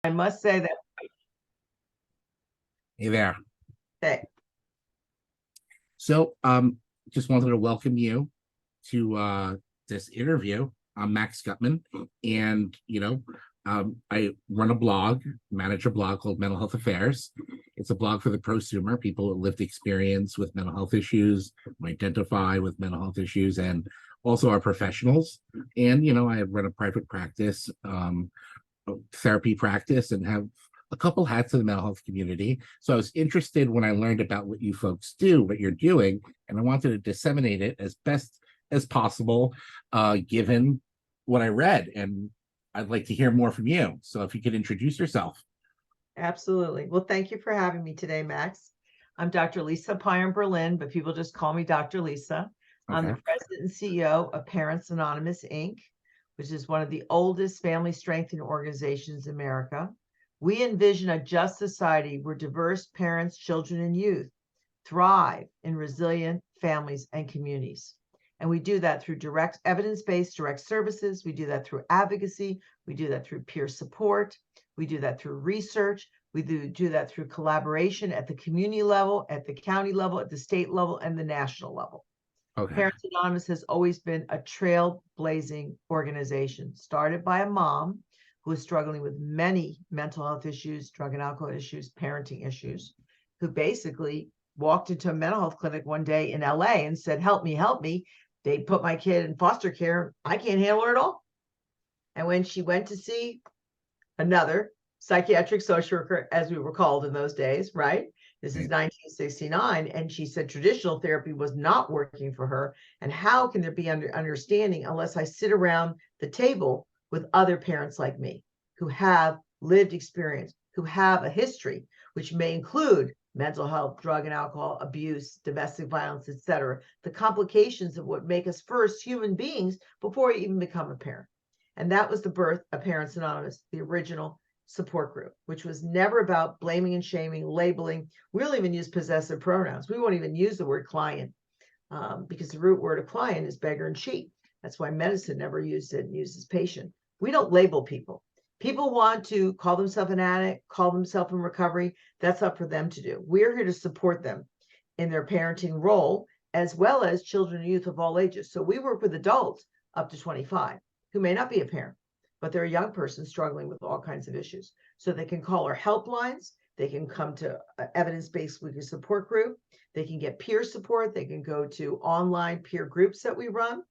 I must say that. Hey there. Hey, So, just wanted to welcome you to this interview. I'm Max Guttman, and I run a blog, manage a blog called Mental Health Affairs. It's a blog for the prosumer, people with lived experience with mental health issues, who identify with mental health issues, and also our professionals. And I run a private practice, therapy practice, and have a couple hats in the mental health community. So I was interested when I learned about what you folks do, what you're doing, and I wanted to disseminate it as best as possible, given what I read. And I'd like to hear more from you. So if you could introduce yourself. absolutely. Well, thank you for having me today, Max. I'm Dr. Lisa Pion-Berlin, but people just call me Dr. Lisa. I'm Okay. the president and CEO of Parents Anonymous, Inc., which is one of the oldest family strengthening organizations in America. We envision a just society where diverse parents, children, and youth thrive in resilient families and communities. And we do that through direct evidence-based direct services. We do that through advocacy. We do that through peer support. We do that through research. We do that through collaboration at the community level, at the county level, at the state level, and the national level. Okay. Parents Anonymous has always been a trailblazing organization, started by a mom who was struggling with many mental health issues, drug and alcohol issues, parenting issues, who basically walked into a mental health clinic one day in LA and said, help me, help me. They put my kid in foster care. I can't handle her at all. And when she went to see another psychiatric social worker, as we were called in those days, right? This is 1969. And she said traditional therapy was not working for her. And how can there be understanding unless I sit around the table with other parents like me who have lived experience, who have a history, which may include mental health, drug and alcohol abuse, domestic violence, etc., the complications of what make us first human beings before we even become a parent. And that was the birth of Parents Anonymous, the original support group, which was never about blaming and shaming, labeling. We'll even use possessive pronouns. We won't even use the word client because the root word of client is beggar and cheat. That's why medicine never used it and uses patient. We don't label people. People want to call themselves an addict, call themselves in recovery. That's up for them to do. We're here to support them in their parenting role, as well as children and youth of all ages. So we work with adults up to 25 who may not be a parent, but they're a young person struggling with all kinds of issues. So they can call our helplines. They can come to evidence-based weekly support group. They can get peer support. They can go to online peer groups that we run.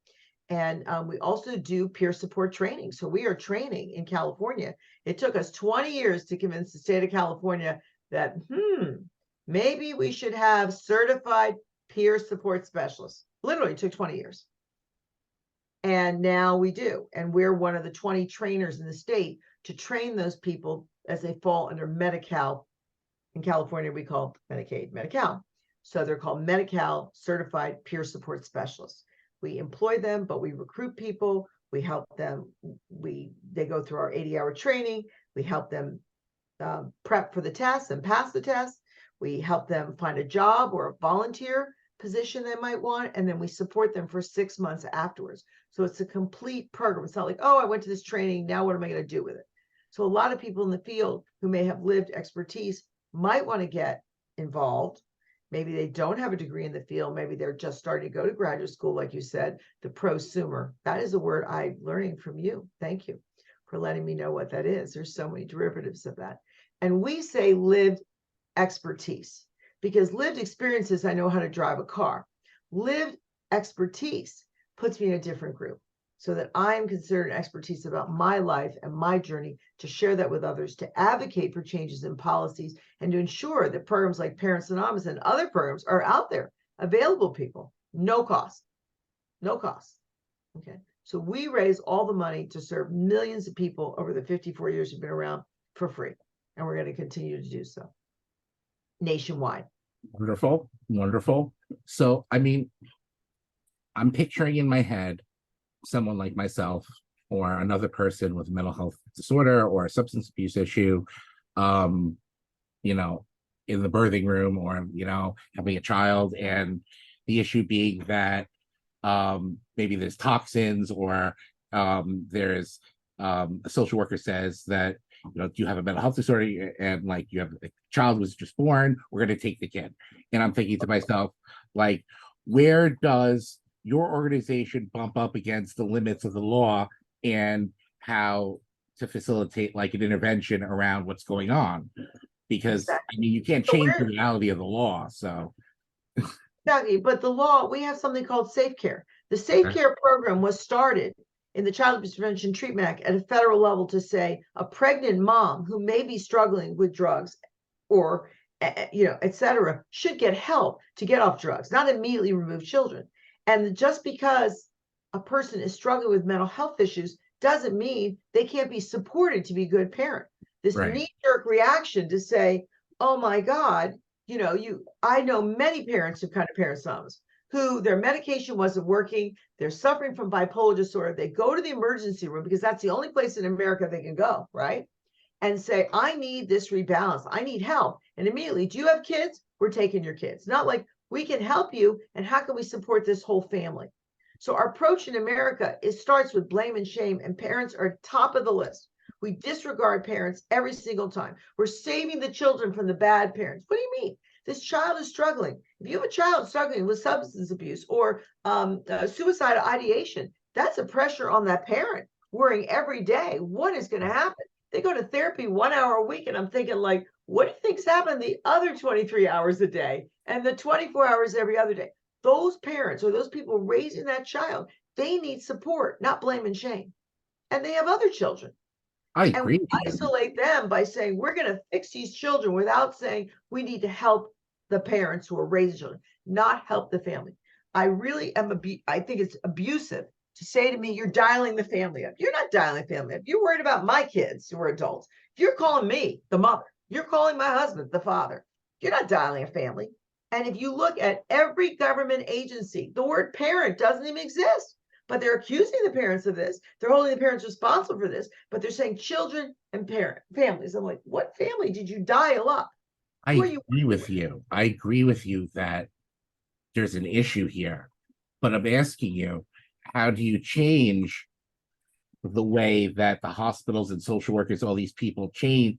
And we also do peer support training. So we are training in California. It took us 20 years to convince the state of California that, maybe we should have certified peer support specialists. Literally took 20 years. And now we do. And we're one of the 20 trainers in the state to train those people as they fall under Medi-Cal. In California, we call Medicaid, Medi-Cal. So they're called Medi-Cal certified peer support specialists. We employ them, but we recruit people. We help them. They go through our 80-hour training. We help them prep for the test and pass the test. We help them find a job or a volunteer position they might want, and then we support them for 6 months afterwards. So it's a complete program. It's not like, oh, I went to this training, now what am I going to do with it? So a lot of people in the field who may have lived expertise might want to get involved. Maybe they don't have a degree in the field. Maybe they're just starting to go to graduate school, like you said, the prosumer. That is a word I'm learning from you. Thank you for letting me know what that is. There's so many derivatives of that. And we say lived expertise, because lived experiences, I know how to drive a car. Lived expertise puts me in a different group so that I'm considered expertise about my life and my journey to share that with others, to advocate for changes in policies, and to ensure that programs like Parents Anonymous and other programs are out there, available people, no cost, no cost. Okay. So we raise all the money to serve millions of people over the 54 years we've been around for free. And we're going to continue to do so nationwide. Wonderful. Wonderful. So, I mean, I'm picturing in my head someone like myself or another person with a mental health disorder or a substance abuse issue, you know, in the birthing room or, having a child, and the issue being that maybe there's toxins or there's a social worker says that do you have a mental health disorder? And like, you have a child was just born, we're going to take the kid. And I'm thinking to myself, like, where does your organization bump up against the limits of the law, and how to facilitate like an intervention around what's going on? Because I mean, you can't So change the reality of the law. So exactly, but the law, we have something called Safe Care. The Safe Care program was started in the Child Abuse Prevention Treatment Act at a federal level to say a pregnant mom who may be struggling with drugs or et cetera, should get help to get off drugs, not immediately remove children. And just because a person is struggling with mental health issues doesn't mean they can't be supported to be a good parent. This right, knee-jerk reaction to say, oh my God, I know many parents who kind of parents who their medication wasn't working, they're suffering from bipolar disorder, they go to the emergency room because that's the only place in America they can go, right? And say, I need this rebalance, I need help. And immediately, do you have kids? We're taking your kids. Not like, we can help you, and how can we support this whole family? So our approach in America, it starts with blame and shame, and parents are top of the list. We disregard parents every single time. We're saving the children from the bad parents. What do you mean? This child is struggling. If you have a child struggling with substance abuse or suicidal ideation, that's a pressure on that parent, worrying every day, what is going to happen? They go to therapy 1 hour a week, and I'm thinking, like, what do you think's happening the other 23 hours a day and the 24 hours every other day? Those parents or those people raising that child, they need support, not blame and shame. And they have other children. I And agree we with you. isolate them by saying we're going to fix these children without saying we need to help the parents who are raising children, not help the family. I really am, I think it's abusive to say to me, you're dialing the family up. You're not dialing the family up. You're worried about my kids who are adults. You're calling me, the mother. You're calling my husband, the father. You're not dialing a family. And if you look at every government agency, the word parent doesn't even exist. But they're accusing the parents of this. They're holding the parents responsible for this, but they're saying children and families. I'm like, what family did you dial up? I Who are you agree with you. I agree with you that there's an issue here, but I'm asking you, how do you change the way that the hospitals and social workers, all these people treat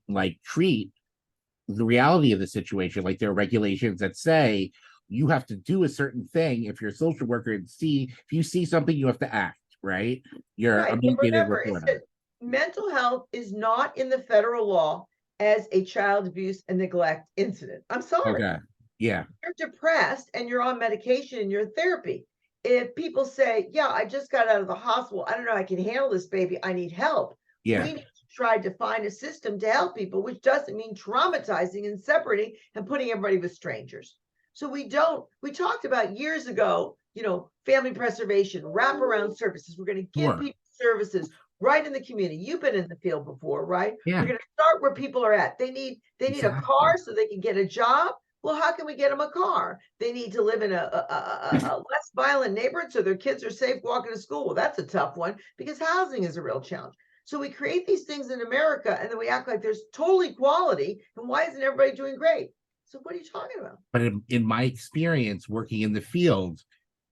the reality of the situation? Like, there are regulations that say you have to do a certain thing if you're a social worker, and if you see something, you have to act, right? You're a right? But mandated remember, reporter. mental health is not in the federal law as a child abuse and neglect incident. I'm sorry. Okay. Yeah. You're depressed and you're on medication and you're in therapy. If people say, yeah, I just got out of the hospital, I don't know, I can handle this, baby, I need help. Yeah. We need to try to find a system to help people, which doesn't mean traumatizing and separating and putting everybody with strangers. So we talked about years ago, family preservation, wraparound services. We're going to give Sure. people services right in the community. You've been in the field before, right? Yeah. We're going to start where people are at. They need a car so they can get a job. Well, how can we get them a car? They need to live in a less violent neighborhood so their kids are safe walking to school. Well, that's a tough one because housing is a real challenge. So we create these things in America and then we act like there's total equality. And why isn't everybody doing great? So what are you talking about? But in my experience working in the field,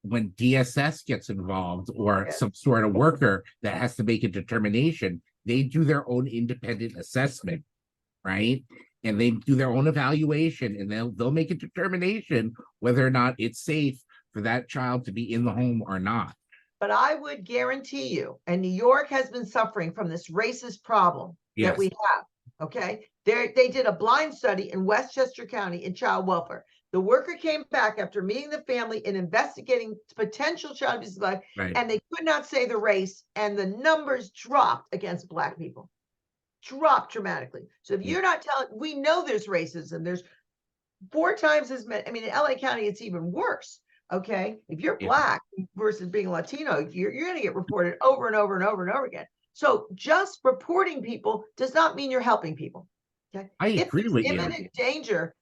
when DSS gets involved or some sort of worker that has to make a determination, they do their own independent assessment, right? And they do their own evaluation, and they'll make a determination whether or not it's safe for that child to be in the home or not. But I would guarantee you, and New York has been suffering from this racist problem that we have. Okay. They did a blind study in Westchester County in child welfare. The worker came back after meeting the family and investigating potential child abuse, Right. and they could not say the race, and the numbers dropped against Black people. Dropped dramatically. So if you're not telling, we know there's racism. There's 4 times as many. I mean, in LA County, it's even worse. Okay. If you're Black versus being Latino, you're going to get reported over and over and over and over again. So just reporting people does not mean you're helping people. Okay. I agree with you. Imminent danger,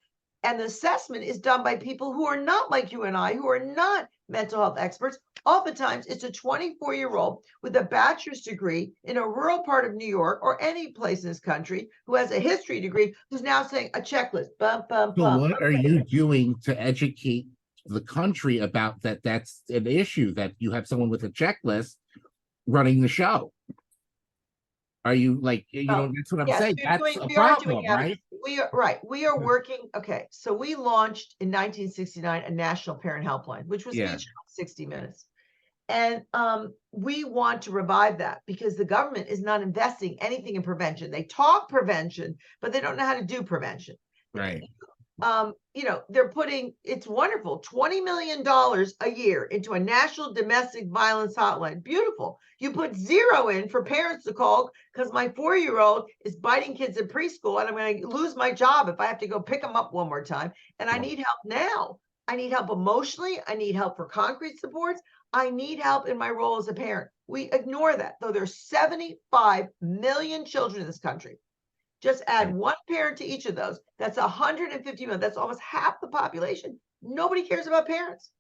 and the assessment is done by people who are not like you and I, who are not mental health experts. Oftentimes, it's a 24-year-old with a bachelor's degree in a rural part of New York or any place in this country who has a history degree who's now saying a checklist. Bum, bum, So bum. what are you doing to educate the country about that? That's an issue, that you have someone with a checklist running the show. Are you like, Well, that's what I'm yes, saying. That's a we are doing problem, right? advocacy. We are right. We are working. Okay, so we launched in 1969 a national parent helpline, which was Yeah, featured on 60 Minutes. And we want to revive that because the government is not investing anything in prevention. They talk prevention, but they don't know how to do prevention. right. They're putting, it's wonderful, $20 million a year into a national domestic violence hotline. Beautiful. You put zero in for parents to call because my 4-year-old is biting kids in preschool and I'm going to lose my job if I have to go pick them up one more time. And I need help now. I need help emotionally. I need help for concrete supports. I need help in my role as a parent. We ignore that, though there's 75 million children in this country. Just add one parent to each of those. That's 150 million. That's almost half the population. Nobody cares about parents.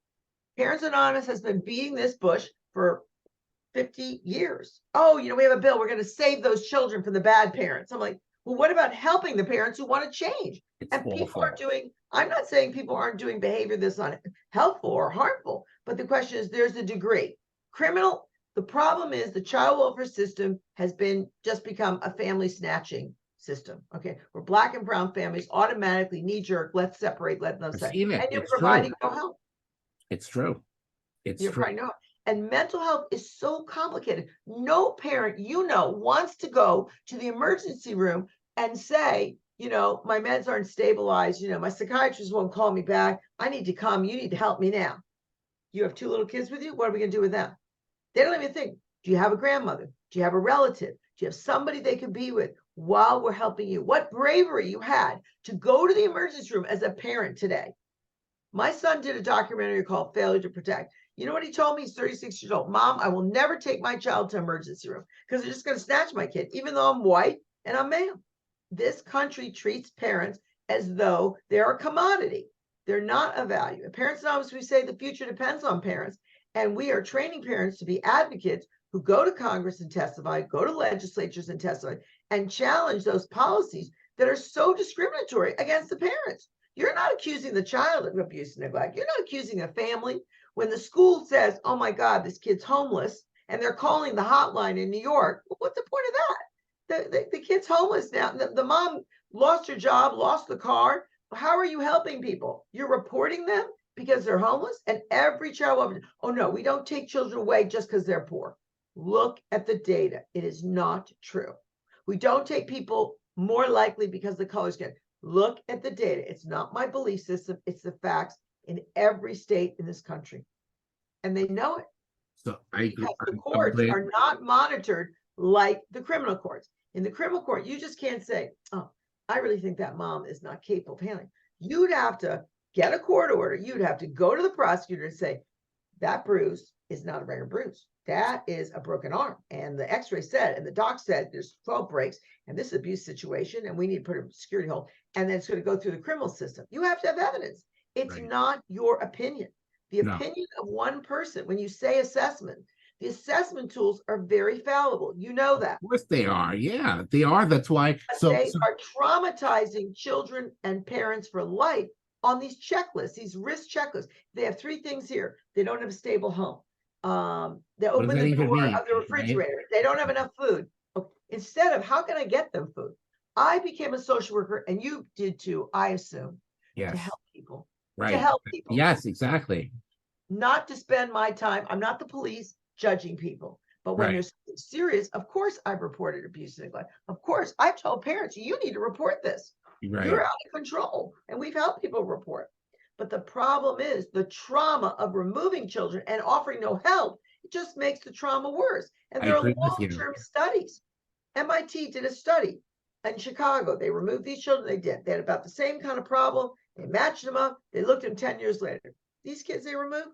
Parents Anonymous has been beating this bush for 50 years. Oh, we have a bill. We're going to save those children from the bad parents. I'm like, well, what about helping the parents who want to change? It's And people awful. are doing, I'm not saying people aren't doing behavior that's unhelpful or harmful, but the question is there's a degree. The problem is the child welfare system has just become a family snatching system. Okay, where Black and brown families automatically knee jerk, let's separate, let them I've say, seen it. and you're It's providing true. no help. It's true. It's You're true. probably not. And mental health is so complicated. No parent, wants to go to the emergency room and say, my meds aren't stabilized. My psychiatrist won't call me back. I need to come. You need to help me now. You have 2 little kids with you. What are we going to do with them? They don't even think, do you have a grandmother? Do you have a relative? Do you have somebody they could be with while we're helping you? What bravery you had to go to the emergency room as a parent today. My son did a documentary called Failure to Protect. You know what he told me? He's 36 years old. Mom, I will never take my child to emergency room because they're just going to snatch my kid, even though I'm white and I'm male. This country treats parents as though they're a commodity. They're not a value. At Parents Anonymous, we say the future depends on parents. And we are training parents to be advocates who go to Congress and testify, go to legislatures and testify, and challenge those policies that are so discriminatory against the parents. You're not accusing the child of abuse and neglect. You're not accusing a family. When the school says, oh my God, this kid's homeless, and they're calling the hotline in New York, well, what's the point of that? The kid's homeless now. The mom lost her job, lost the car. How are you helping people? You're reporting them because they're homeless, and every child, oh no, we don't take children away just because they're poor. Look at the data. It is not true. We don't take people more likely because the color skin. Look at the data. It's not my belief system. It's the facts in every state in this country. And they know it. So I agree. Because the courts are not monitored like the criminal courts. In the criminal court, you just can't say, oh, I really think that mom is not capable of handling. You'd have to get a court order. You'd have to go to the prosecutor and say, that bruise is not a regular bruise. That is a broken arm. And the x-ray said, and the doc said there's 12 breaks and this abuse situation, and we need to put a security hold. And then it's going to go through the criminal system. You have to have evidence. It's not your opinion. The opinion of one person, when you say assessment, the assessment tools are very fallible. You know that. Of course they are. Yeah, they are. That's why. They are traumatizing children and parents for life on these checklists, these risk checklists. They have 3 things here. They don't have a stable home. They open the door of the refrigerator. Right? They don't have enough food. Instead of how can I get them food? I became a social worker, and you did too, I assume, to help people. Right. To help people. Yes, exactly. Not to spend my time. I'm not the police judging people. But when there's something serious, of course I've reported abuse and neglect. Of course, I've told parents, you need to report this. You're out of control. And we've helped people report. But the problem is the trauma of removing children and offering no help. It just makes the trauma worse. And there are long-term studies. MIT did a study in Chicago. They removed these children. They had about the same kind of problem. They matched them up. They looked at them 10 years later. These kids they removed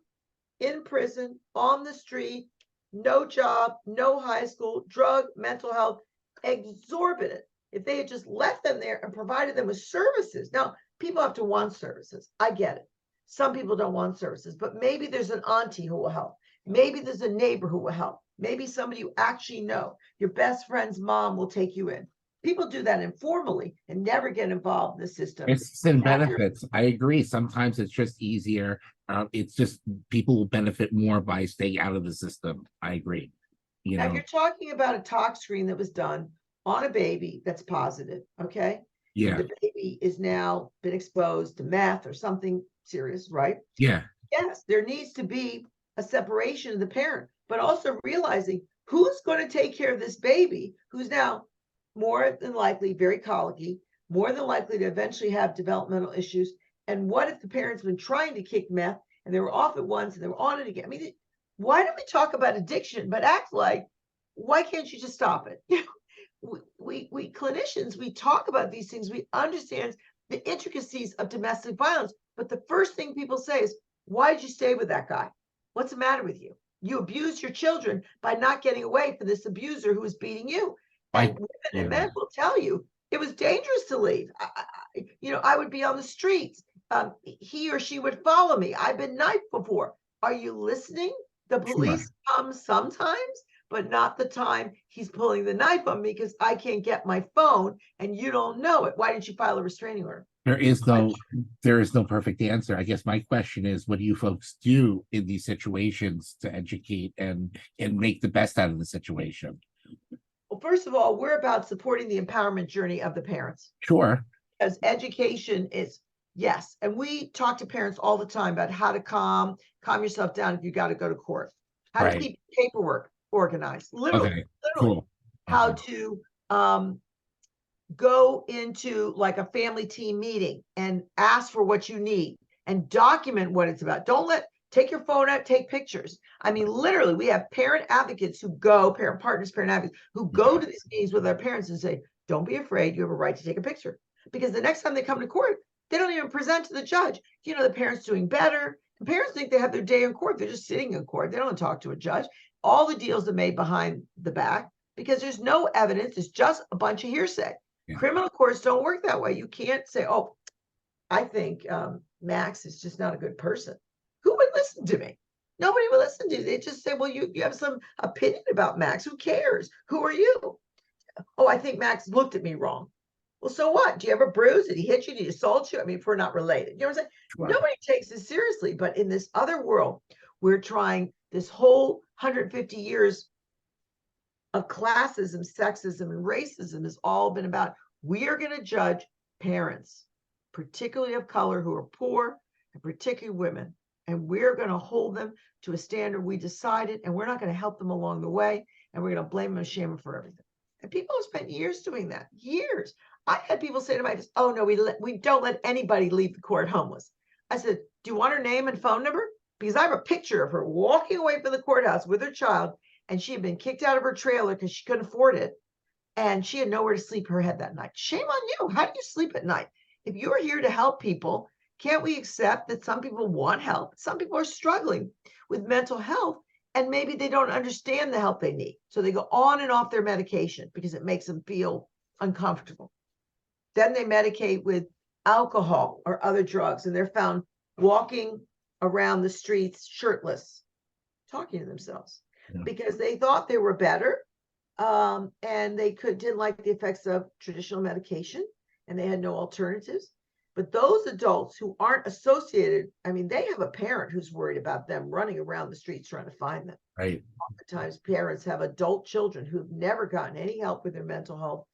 in prison, on the street, no job, no high school, drug, mental health, exorbitant. If they had just left them there and provided them with services. Now, people have to want services. I get it. Some people don't want services, but maybe there's an auntie who will help. Maybe there's a neighbor who will help. Maybe somebody you actually know. Your best friend's mom will take you in. People do that informally and never get involved in the system. It's in benefits. I agree. Sometimes it's just easier. It's just people will benefit more by staying out of the system. I agree. Now, you're talking about a talk screen that was done on a baby that's positive, okay? Yeah. The baby is now been exposed to meth or something serious, right? Yeah. Yes, there needs to be a separation of the parent, but also realizing who's going to take care of this baby who's now more than likely very colicky, more than likely to eventually have developmental issues. And what if the parents been trying to kick meth and they were off it once and they were on it again? I mean, why don't we talk about addiction but act like, why can't you just stop it? We clinicians, we talk about these things, we understand the intricacies of domestic violence, but the first thing people say is, why did you stay with that guy? What's the matter with you? You abused your children by not getting away from this abuser who was beating you. And women and men will tell you it was dangerous to leave. I would be on the streets. He or she would follow me. I've been knifed before. Are you listening? The police come sometimes, but not the time he's pulling the knife on me because I can't get my phone and you don't know it. Why didn't you file a restraining order? There is no perfect answer. I guess my question is, what do you folks do in these situations to educate and make the best out of the situation? Well, first of all, we're about supporting the empowerment journey of the parents. Sure. Because education is, yes. And we talk to parents all the time about how to calm yourself down if you got to go to court, how to keep paperwork organized, literally, Cool. How to go into like a family team meeting and ask for what you need and document what it's about. Take your phone out, take pictures. I mean, literally, we have parent advocates who go, parent partners, parent advocates who go to these meetings with their parents and say, don't be afraid, you have a right to take a picture. Because the next time they come to court, they don't even present to the judge. The parent's doing better. The parents think they have their day in court. They're just sitting in court. They don't talk to a judge. All the deals are made behind the back because there's no evidence. It's just a bunch of hearsay. Yeah. Criminal courts don't work that way. You can't say, oh, I think Max is just not a good person. Who would listen to me? Nobody would listen to you. They just say, well, you have some opinion about Max. Who cares? Who are you? Oh, I think Max looked at me wrong. Well, so what? Do you have a bruise? Did he hit you? Did he assault you? I mean, if we're not related, you know what I'm saying? Sure. Nobody takes this seriously. But in this other world, we're trying this whole 150 years of classism, sexism, and racism has all been about, we are going to judge parents, particularly of color, who are poor, and particularly women. And we're going to hold them to a standard we decided, and we're not going to help them along the way. And we're going to blame them and shame them for everything. And people have spent years doing that, years. I had people say to my face, oh, no, we don't let anybody leave the court homeless. I said, do you want her name and phone number? Because I have a picture of her walking away from the courthouse with her child, and she had been kicked out of her trailer because she couldn't afford it. And she had nowhere to sleep her head that night. Shame on you. How do you sleep at night? If you're here to help people, can't we accept that some people want help? Some people are struggling with mental health, and maybe they don't understand the help they need. So they go on and off their medication because it makes them feel uncomfortable. Then they medicate with alcohol or other drugs, and they're found walking around the streets shirtless, talking to themselves because they thought they were better, and they didn't like the effects of traditional medication, and they had no alternatives. But those adults who aren't associated, I mean, they have a parent who's worried about them running around the streets trying to find them. Right. Oftentimes, parents have adult children who've never gotten any help with their mental health.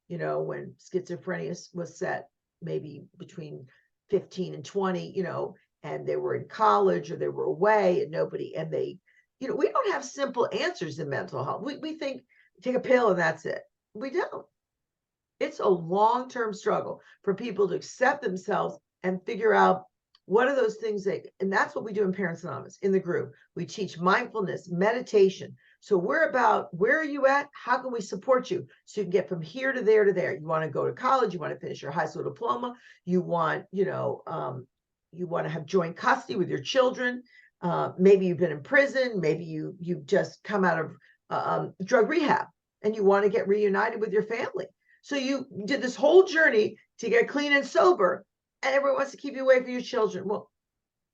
When schizophrenia was set, maybe between 15 and 20, and they were in college or they were away, and we don't have simple answers in mental health. We think take a pill and that's it. We don't. It's a long-term struggle for people to accept themselves and figure out what are those things and that's what we do in Parents Anonymous in the group. We teach mindfulness, meditation. So we're about, where are you at? How can we support you so you can get from here to there to there? You want to go to college, you want to finish your high school diploma, you want, you want to have joint custody with your children. Maybe you've been in prison, maybe you've just come out of drug rehab and you want to get reunited with your family. So you did this whole journey to get clean and sober, and everyone wants to keep you away from your children. Well,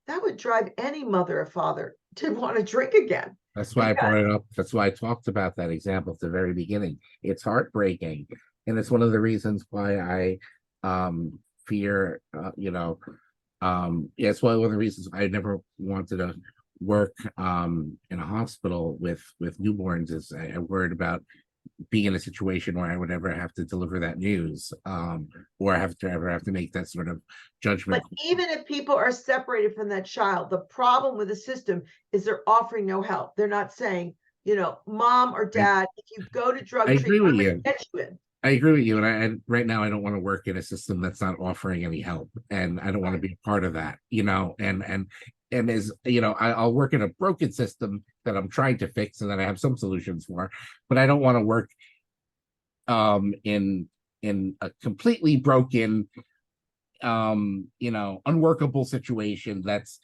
that would drive any mother or father to want to drink again. That's why I brought it up. That's why I talked about that example at the very beginning. It's heartbreaking. And it's one of the reasons why I fear, it's one of the reasons I never wanted to work in a hospital with newborns is I worried about be in a situation where I would ever have to deliver that news, or have to make that sort of judgment. But even if people are separated from that child, the problem with the system is they're offering no help. They're not saying, mom or dad, if you go to I drug agree treatment, with I'm going you. to get you in. I agree with you, and I right now I don't want to work in a system that's not offering any help, and I don't want to be a part of that, and as I'll work in a broken system that I'm trying to fix and that I have some solutions for, but I don't want to work in a completely broken, unworkable situation. That's,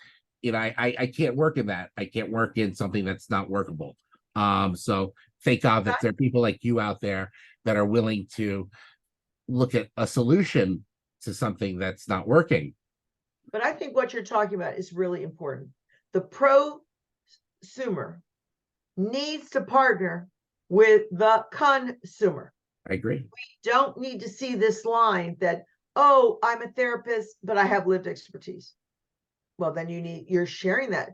I can't work in that. I can't work in something that's not workable. So thank God that there are people like you out there that are willing to look at a solution to something that's not working. But I think what you're talking about is really important. The prosumer needs to partner with the consumer. I agree. We don't need to see this line that, oh, I'm a therapist, but I have lived expertise. Well, then you're sharing that.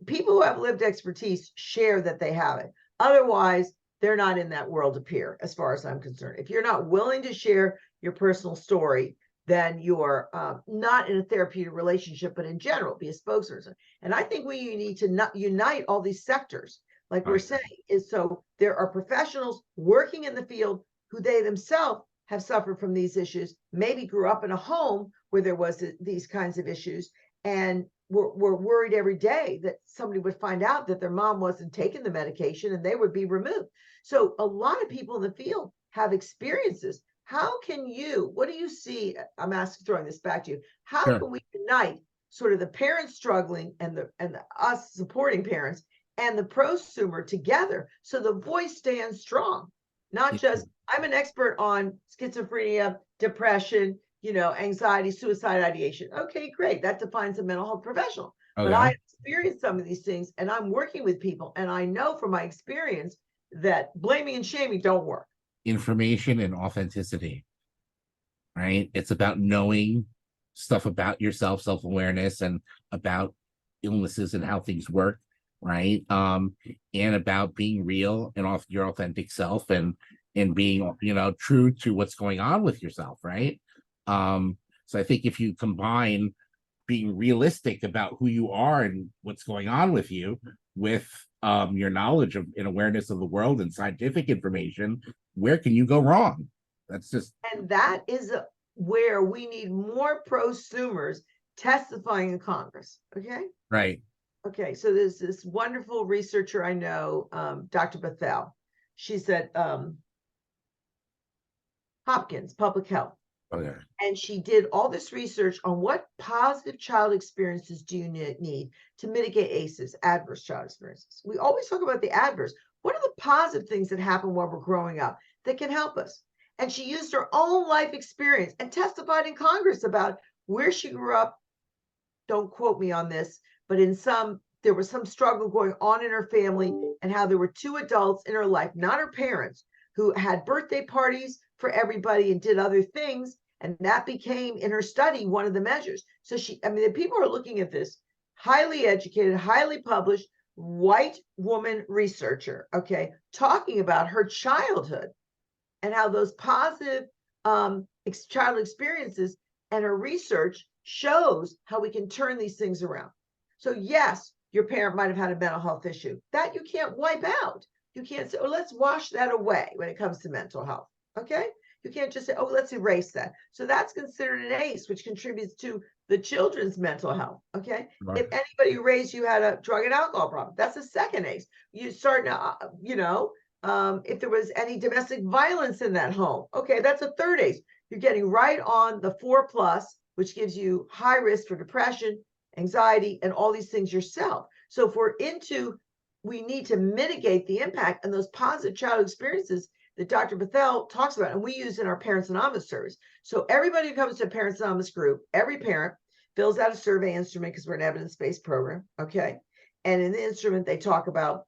People who have lived expertise share that they have it. Otherwise, they're not in that world of peer, as far as I'm concerned. If you're not willing to share your personal story, then you're not in a therapeutic relationship, but in general, be a spokesperson. And I think we need to unite all these sectors, like we're saying, is so there are professionals working in the field who they themselves have suffered from these issues, maybe grew up in a home where there was these kinds of issues, and we're worried every day that somebody would find out that their mom wasn't taking the medication and they would be removed. So a lot of people in the field have experiences. What do you see? I'm throwing this back to you. How can we unite sort of the parents struggling and us supporting parents and the prosumer together so the voice stands strong? Not just, I'm an expert on schizophrenia, depression, anxiety, suicide ideation. Okay, great. That defines a mental health professional. But I experienced some of these things and I'm working with people. And I know from my experience that blaming and shaming don't work. Information and authenticity, right? It's about knowing stuff about yourself, self-awareness, and about illnesses and how things work, right? And about being real and off your authentic self, and being, true to what's going on with yourself, right? So I think if you combine being realistic about who you are and what's going on with you with your knowledge of and awareness of the world and scientific information, where can you go wrong? And that is where we need more prosumers testifying in Congress. Okay. Right. Okay. So there's this wonderful researcher I know, Dr. Bethel. She's at Hopkins Public Health. Okay. And she did all this research on what positive child experiences do you need to mitigate ACEs, adverse child experiences. We always talk about the adverse. What are the positive things that happen while we're growing up that can help us? And she used her own life experience and testified in Congress about where she grew up. Don't quote me on this, but there was some struggle going on in her family, and how there were two adults in her life, not her parents, who had birthday parties for everybody and did other things. And that became, in her study, one of the measures. So the people are looking at this, highly educated, highly published, white woman researcher, okay, talking about her childhood and how those positive child experiences and her research shows how we can turn these things around. So yes, your parent might have had a mental health issue that you can't wipe out. You can't say, oh, let's wash that away when it comes to mental health. Okay. You can't just say, oh, let's erase that. So that's considered an ACE, which contributes to the children's mental health. Okay. Right. If anybody who raised you had a drug and alcohol problem, that's a second ACE. You start now, if there was any domestic violence in that home, okay, that's a third ACE. You're getting right on the 4+, which gives you high risk for depression, anxiety, and all these things yourself. So if we need to mitigate the impact and those positive child experiences that Dr. Bethel talks about, and we use in our Parents Anonymous service. So everybody who comes to a Parents Anonymous group, every parent fills out a survey instrument because we're an evidence-based program, okay? And in the instrument, they talk about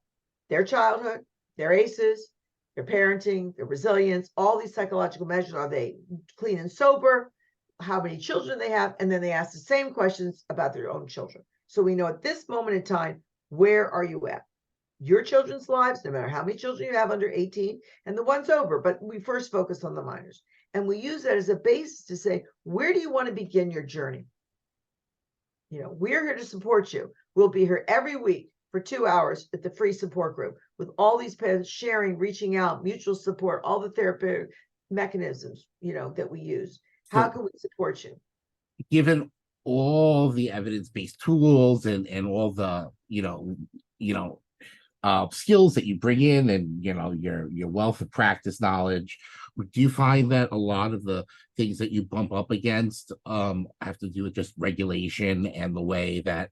their childhood, their ACEs, their parenting, their resilience, all these psychological measures. Are they clean and sober? How many children they have? And then they ask the same questions about their own children. So we know at this moment in time, where are you at? your children's lives, no matter how many children you have under 18 and the ones over, but we first focus on the minors. And we use that as a basis to say, where do you want to begin your journey? You know, we're here to support you. We'll be here every week for 2 hours at the free support group with all these parents sharing, reaching out, mutual support, all the therapeutic mechanisms, you know, that we use. How can we support you? Given all the evidence-based tools and all the skills that you bring in, and your wealth of practice knowledge, do you find that a lot of the things that you bump up against have to do with just regulation and the way that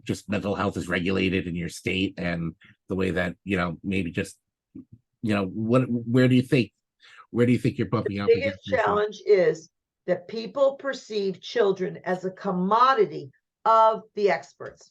just mental health is regulated in your state, and the way that maybe just where do you think you're bumping up against? The biggest challenge is that people perceive children as a commodity of the experts.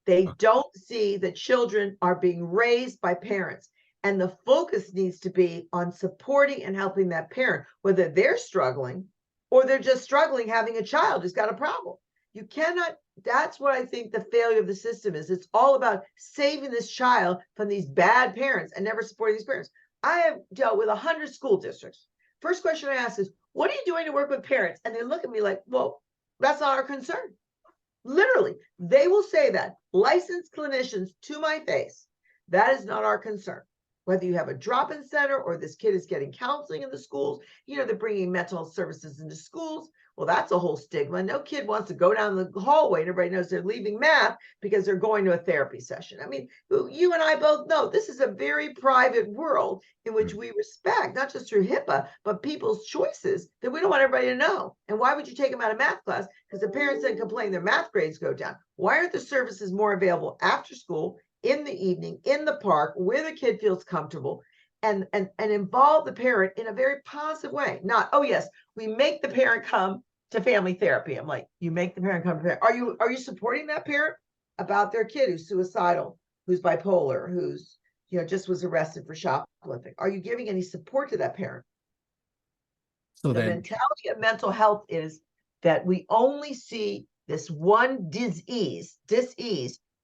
They don't see that children are being raised by parents, and the focus needs to be on supporting and helping that parent, whether they're struggling or they're just struggling having a child who's got a problem. You cannot, that's what I think the failure of the system is. It's all about saving this child from these bad parents and never supporting these parents. I have dealt with 100 school districts. First question I ask is, what are you doing to work with parents? And they look at me like, well, that's not our concern. Literally, they will say that, licensed clinicians to my face. That is not our concern. Whether you have a drop-in center or this kid is getting counseling in the schools, they're bringing mental health services into schools. Well, that's a whole stigma. No kid wants to go down the hallway and everybody knows they're leaving math because they're going to a therapy session. I mean, you and I both know this is a very private world in which we respect, not just through HIPAA, but people's choices that we don't want everybody to know. And why would you take them out of math class? Because the parents then complain their math grades go down. Why aren't the services more available after school, in the evening, in the park, where the kid feels comfortable, and involve the parent in a very positive way? Not, oh yes, we make the parent come to family therapy. I'm like, you make the parent come to therapy. Are you supporting that parent about their kid who's suicidal, who's bipolar, who's just was arrested for shoplifting? Are you giving any support to that parent? So the mentality of mental health is that we only see this one disease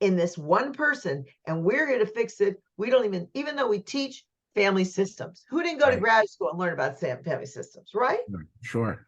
in this one person, and we're here to fix it. We don't even though we teach family systems. Who didn't go to grad school and learn about family systems, right? Sure.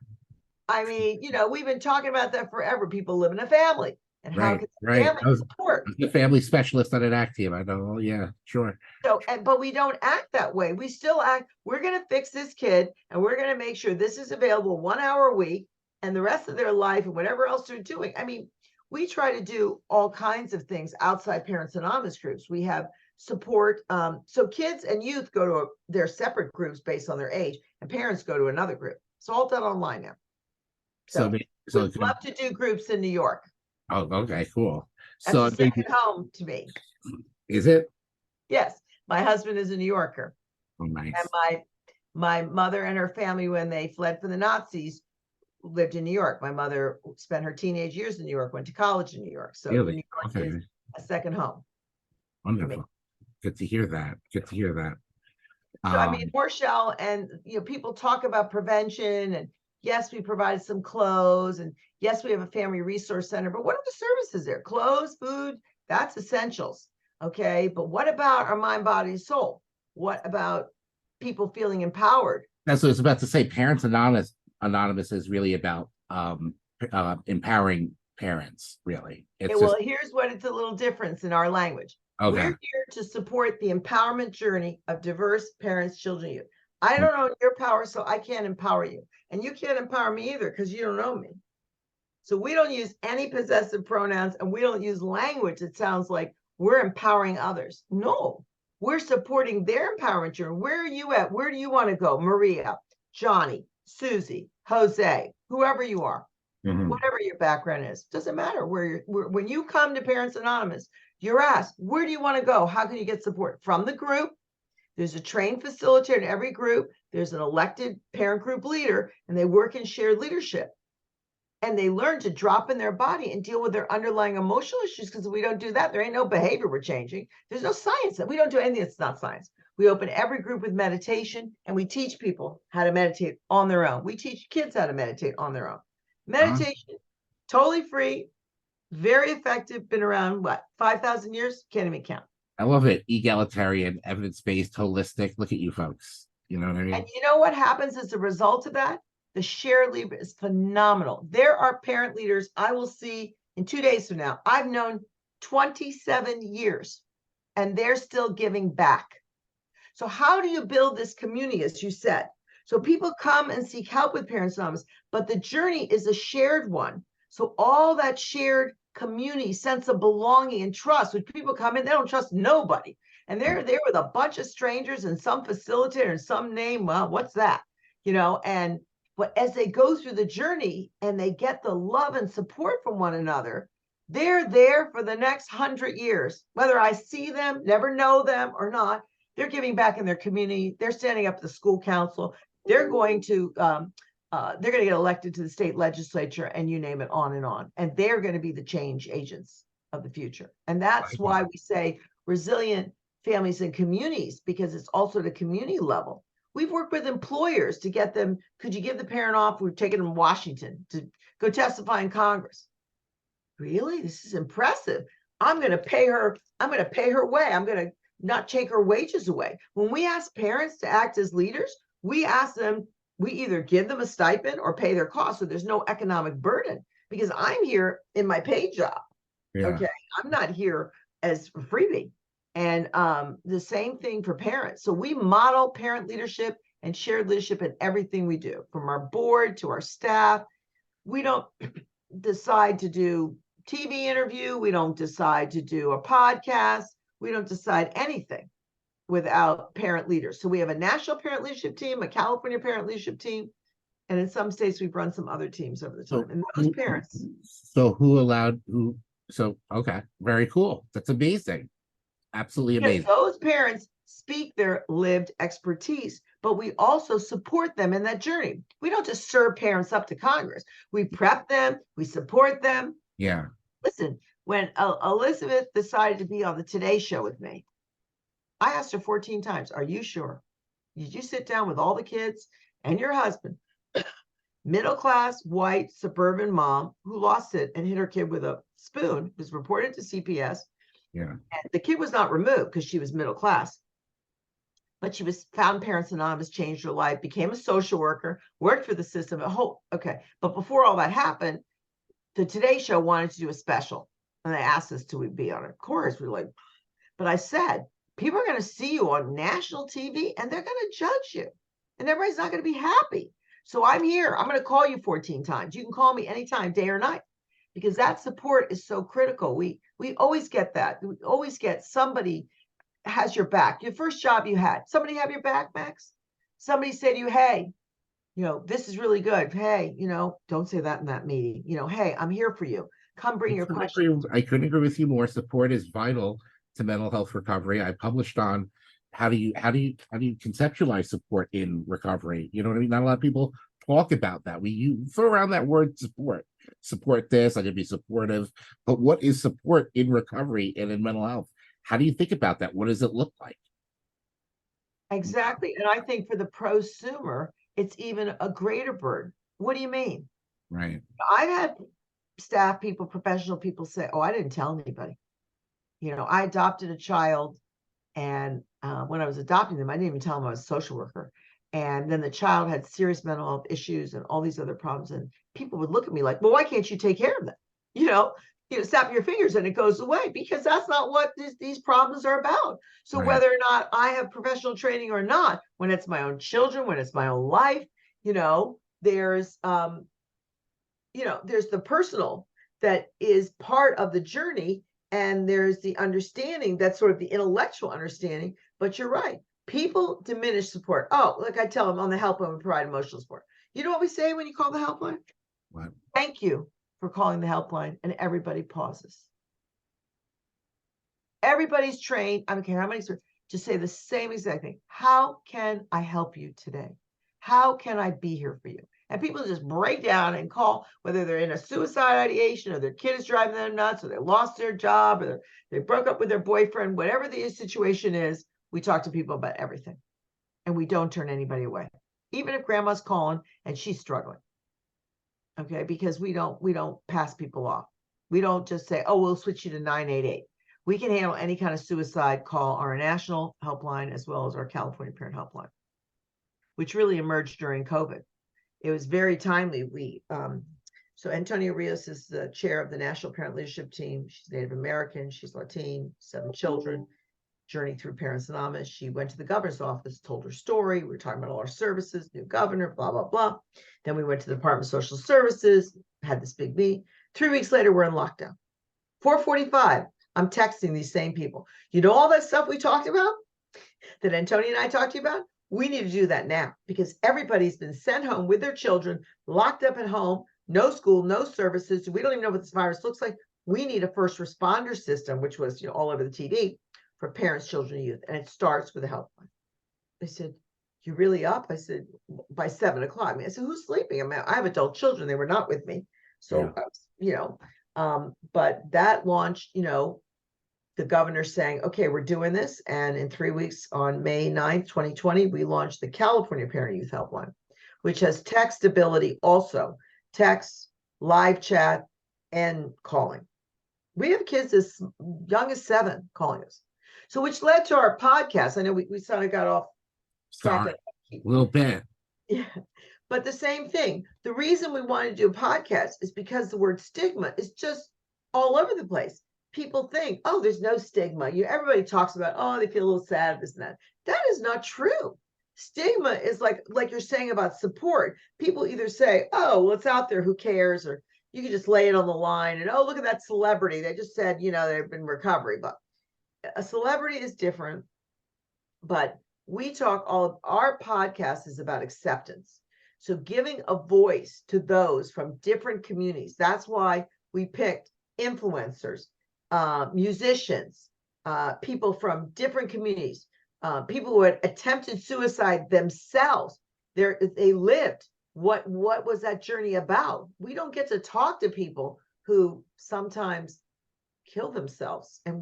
I mean, we've been talking about that forever. People live in a family, and how can family support? I was the family specialist on an ACT team. I know. Yeah, sure. So, but we don't act that way. We still act, we're going to fix this kid, and we're going to make sure this is available 1 hour a week, and the rest of their life and whatever else they're doing. I mean, we try to do all kinds of things outside Parents Anonymous groups. We have support. So kids and youth go to their separate groups based on their age, and parents go to another group. It's all done online now. So we'd love to do groups in New York. Oh, okay, cool. That's a second home to me. Is it? Yes. My husband is a New Yorker. Oh, nice. And my mother and her family, when they fled from the Nazis, lived in New York. My mother spent her teenage years in New York, went to college in New York. So really? New York is a second home. Wonderful. Good to hear that. So I mean, Marshall, and people talk about prevention, and yes, we provided some clothes, and yes, we have a family resource center, but what are the services there? Clothes, food, that's essentials. Okay. But what about our mind, body, and soul? What about people feeling empowered? That's what I was about to say. Parents Anonymous is really about empowering parents, really. Well, here's what it's a little difference in our language. Okay. We're here to support the empowerment journey of diverse parents, children, youth. I don't know your power, so I can't empower you. And you can't empower me either because you don't know me. So we don't use any possessive pronouns, and we don't use language that sounds like we're empowering others. No, we're supporting their empowerment journey. Where are you at? Where do you want to go? Maria, Johnny, Susie, Jose, whoever you are, whatever your background is, doesn't matter when you come to Parents Anonymous, you're asked, where do you want to go? How can you get support from the group? There's a trained facilitator in every group. There's an elected parent group leader, and they work in shared leadership. And they learn to drop in their body and deal with their underlying emotional issues, because if we don't do that, there ain't no behavior we're changing. There's no science. We don't do anything that's not science. We open every group with meditation, and we teach people how to meditate on their own. We teach kids how to meditate on their own. Meditation, totally free, very effective, been around, 5,000 years? Can't even count. I love it. Egalitarian, evidence-based, holistic. Look at you folks. You know what I And mean? you know what happens as a result of that? The shared leader is phenomenal. There are parent leaders I will see in 2 days from now. I've known 27 years, and they're still giving back. So how do you build this community, as you said? So people come and seek help with Parents Anonymous, but the journey is a shared one. So all that shared community, sense of belonging and trust, when people come in, they don't trust nobody. And they're there with a bunch of strangers and some facilitator and some name. Well, what's that? And but as they go through the journey and they get the love and support from one another, they're there for the next 100 years. Whether I see them, never know them or not, they're giving back in their community. They're standing up to the school council. They're going to get elected to the state legislature, and you name it, on and on. And they're going to be the change agents of the future. And that's why we say resilient families and communities, because it's also at a community level. We've worked with employers to get them. Could you give the parent off? We've taken them to Washington to go testify in Congress. Really? This is impressive. I'm going to pay her. I'm going to pay her way. I'm going to not take her wages away. When we ask parents to act as leaders, we ask them, we either give them a stipend or pay their costs so there's no economic burden, because I'm here in my paid job. Yeah. Okay. I'm not here as a freebie. And the same thing for parents. So we model parent leadership and shared leadership in everything we do, from our board to our staff. We don't decide to do TV interview. We don't decide to do a podcast. We don't decide anything without parent leaders. So we have a national parent leadership team, a California parent leadership team, and in some states we've run some other teams over the time. And those parents. So who allowed who? So okay, very cool. That's amazing. Absolutely amazing. Those parents speak their lived expertise, but we also support them in that journey. We don't just serve parents up to Congress. We prep them, we support them. Yeah. Listen, when Elizabeth decided to be on the Today Show with me, I asked her 14 times, are you sure? Did you sit down with all the kids and your husband? Middle class, white, suburban mom who lost it and hit her kid with a spoon, was reported to CPS. Yeah. And the kid was not removed because she was middle class. But she was found Parents Anonymous, changed her life, became a social worker, worked for the system. Okay. But before all that happened, the Today Show wanted to do a special. And they asked us to be on it. Of course, we're like, but I said, people are going to see you on national TV and they're going to judge you. And everybody's not going to be happy. So I'm here. I'm going to call you 14 times. You can call me anytime, day or night, because that support is so critical. We always get that. We always get somebody has your back. Your first job you had, somebody have your back, Max? Somebody say to you, hey, this is really good. Hey, don't say that in that meeting. Hey, I'm here for you. Come bring your questions. I couldn't agree with you more. Support is vital to mental health recovery. I published on how do you conceptualize support in recovery. You know what I mean? Not a lot of people talk about that. You throw around that word support this, I can be supportive, but what is support in recovery and in mental health? How do you think about that? What does it look like? Exactly. And I think for the prosumer, it's even a greater burden. What do you mean? Right. I've had staff people, professional people say, oh, I didn't tell anybody. I adopted a child, and when I was adopting them, I didn't even tell them I was a social worker. And then the child had serious mental health issues and all these other problems. And people would look at me like, well, why can't you take care of them? Snap your fingers and it goes away, because that's not what these problems are about. So Right. whether or not I have professional training or not, when it's my own children, when it's my own life, there's the personal that is part of the journey. And there's the understanding that's sort of the intellectual understanding. But you're right. People diminish support. Oh, like I tell them on the helpline, we provide emotional support. You know what we say when you call the helpline? What? Thank you for calling the helpline. And everybody pauses. Everybody's trained. I don't care how many, to say the same exact thing. How can I help you today? How can I be here for you? And people just break down and call, whether they're in a suicide ideation or their kid is driving them nuts or they lost their job or they broke up with their boyfriend, whatever the situation is, we talk to people about everything. And we don't turn anybody away, even if grandma's calling and she's struggling. Okay, because we don't pass people off. We don't just say, oh, we'll switch you to 988. We can handle any kind of suicide. Call our national helpline as well as our California Parent Helpline, which really emerged during COVID. It was very timely. So Antonia Rios is the chair of the National Parent Leadership Team. She's Native American, she's Latin, 7 children, journey through Parents Anonymous. She went to the governor's office, told her story. We were talking about all our services, new governor, blah, blah, blah. Then we went to the Department of Social Services, had this big meeting. 3 weeks later, we're in lockdown. 4:45, I'm texting these same people. You know all that stuff we talked about that Antonia and I talked to you about? We need to do that now because everybody's been sent home with their children, locked up at home, no school, no services. We don't even know what this virus looks like. We need a first responder system, which was all over the TV for parents, children, and youth. And it starts with a helpline. They said, you really up? I said, by 7 o'clock. I said, who's sleeping? I have adult children. They were not with me. So, yeah. But that launched, the governor saying, okay, we're doing this. And in 3 weeks on May 9th, 2020, we launched the California Parent Youth Helpline, which has text ability also, text, live chat, and calling. We have kids as young as 7 calling us. So which led to our podcast. I know we sort of got off track a little bit. Yeah. But the same thing. The reason we wanted to do a podcast is because the word stigma is just all over the place. People think, oh, there's no stigma. Everybody talks about, oh, they feel a little sad, this and that. That is not true. Stigma is like you're saying about support. People either say, oh, well, it's out there, who cares? Or you can just lay it on the line and, oh, look at that celebrity. They just said, they've been in recovery. But a celebrity is different. But we talk, all of our podcast is about acceptance. So giving a voice to those from different communities. That's why we picked influencers, musicians, people from different communities, people who had attempted suicide themselves. They lived. What was that journey about? We don't get to talk to people who sometimes kill themselves and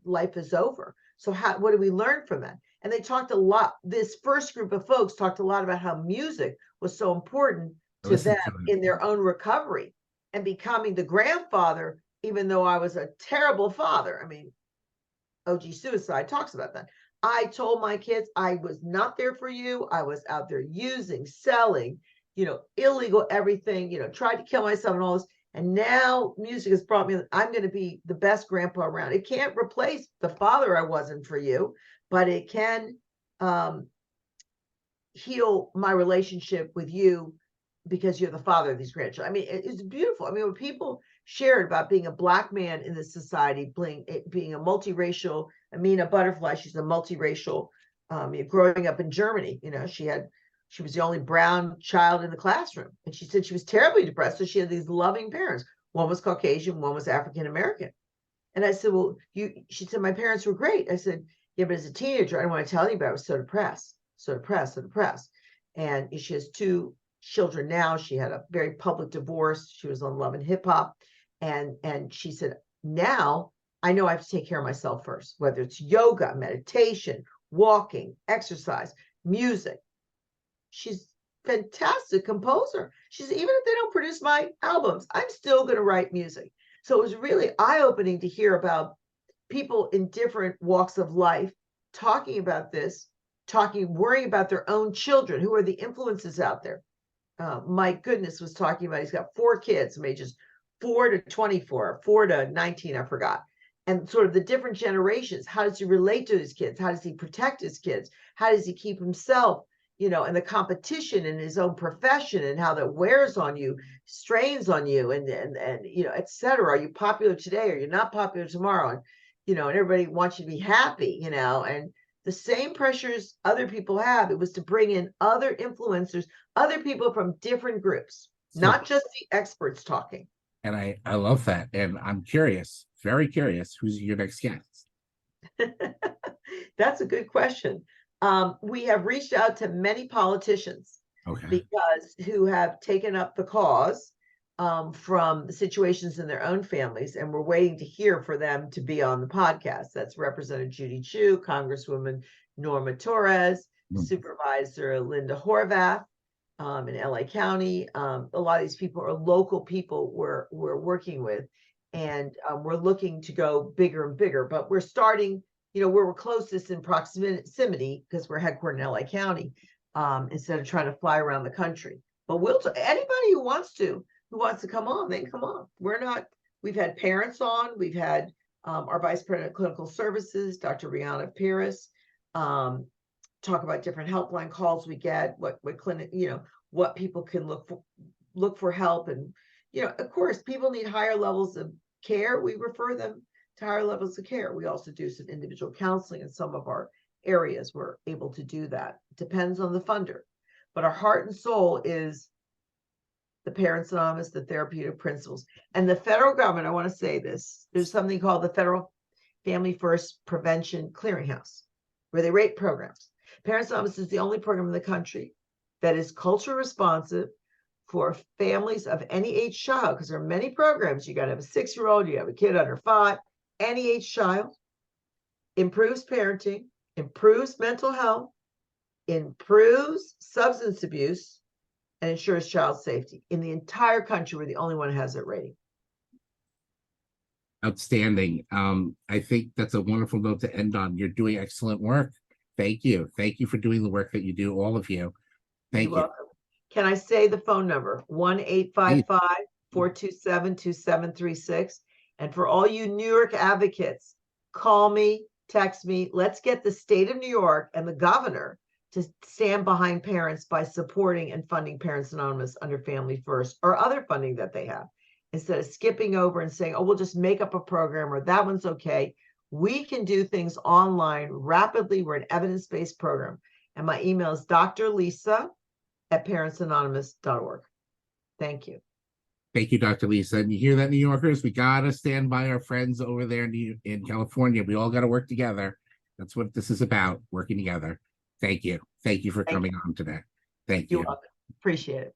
life is over. So what do we learn from that? And they talked a lot. This first group of folks talked a lot about how music was so important to them in their own recovery and becoming the grandfather, even though I was a terrible father. OG Suicide talks about that. I told my kids I was not there for you. I was out there using, selling, illegal everything, tried to kill myself and all this. And now music has brought me, I'm going to be the best grandpa around. It can't replace the father I wasn't for you, but it can heal my relationship with you because you're the father of these grandchildren. It's beautiful. When people shared about being a Black man in this society, being a multiracial, Amina Butterfly, she's a multiracial, growing up in Germany, she was the only brown child in the classroom. And she said she was terribly depressed. So she had these loving parents. One was Caucasian, one was African-American. And I said, well, she said, my parents were great. I said, yeah, but as a teenager, I don't want to tell anybody, I was so depressed. And she has 2 children now. She had a very public divorce. She was on Love and Hip Hop. And she said, now I know I have to take care of myself first, whether it's yoga, meditation, walking, exercise, music. She's a fantastic composer. She said, even if they don't produce my albums, I'm still going to write music. So it was really eye-opening to hear about people in different walks of life talking about this, worrying about their own children. Who are the influences out there? Mike Goodness was talking about, he's got 4 kids, ages 4 to 24, 4 to 19, I forgot. And sort of the different generations. How does he relate to his kids? How does he protect his kids? How does he keep himself, and the competition in his own profession and how that wears on you, strains on you, and et cetera. Are you popular today? Or you're not popular tomorrow? And, and everybody wants you to be happy, and the same pressures other people have. It was to bring in other influencers, other people from different groups, not just the experts talking. And I love that. And I'm curious, very curious, who's your next guest? That's a good question. We have reached out to many politicians who have taken up the cause from the situations in their own families, and we're waiting to hear for them to be on the podcast. That's Representative Judy Chu, Congresswoman Norma Torres, Supervisor Linda Horvath in LA County. A lot of these people are local people we're working with, And we're looking to go bigger and bigger, but we're starting, where we're closest in proximity because we're headquartered in LA County, instead of trying to fly around the country. But anybody who wants to come on, they can come on. We've had parents on, we've had our Vice President of Clinical Services, Dr. Rihanna Pires, talk about different helpline calls we get, what clinic, what people can look for help. And, of course, people need higher levels of care. We refer them to higher levels of care. We also do some individual counseling in some of our areas. We're able to do that. Depends on the funder. But our heart and soul is the Parents Anonymous, the therapeutic principles. And the federal government, I want to say this, there's something called the Federal Family First Prevention Clearinghouse, where they rate programs. Parents Anonymous is the only program in the country that is culture responsive for families of any age child, because there are many programs. You got to have a 6-year-old, you have a kid under 5, any age child, improves parenting, improves mental health, improves substance abuse, and ensures child safety. In the entire country, we're the only one who has that rating. Outstanding. I think that's a wonderful note to end on. You're doing excellent work. Thank you. Thank you for doing the work that you do, all of you. Thank you. Welcome. Can I say the phone number? 1-855-427-2736. And for all you New York advocates, call me, text me. Let's get the state of New York and the governor to stand behind parents by supporting and funding Parents Anonymous under Family First or other funding that they have. Instead of skipping over and saying, oh, we'll just make up a program or that one's okay. We can do things online rapidly. We're an evidence-based program. And my email is drlisa@parentsanonymous.org. Thank you. Thank you, Dr. Lisa. And you hear that, New Yorkers? We got to stand by our friends over there in California. We all got to work together. That's what this is about, working together. Thank you. Thank you for coming on today. Thank you. You're welcome. Appreciate it.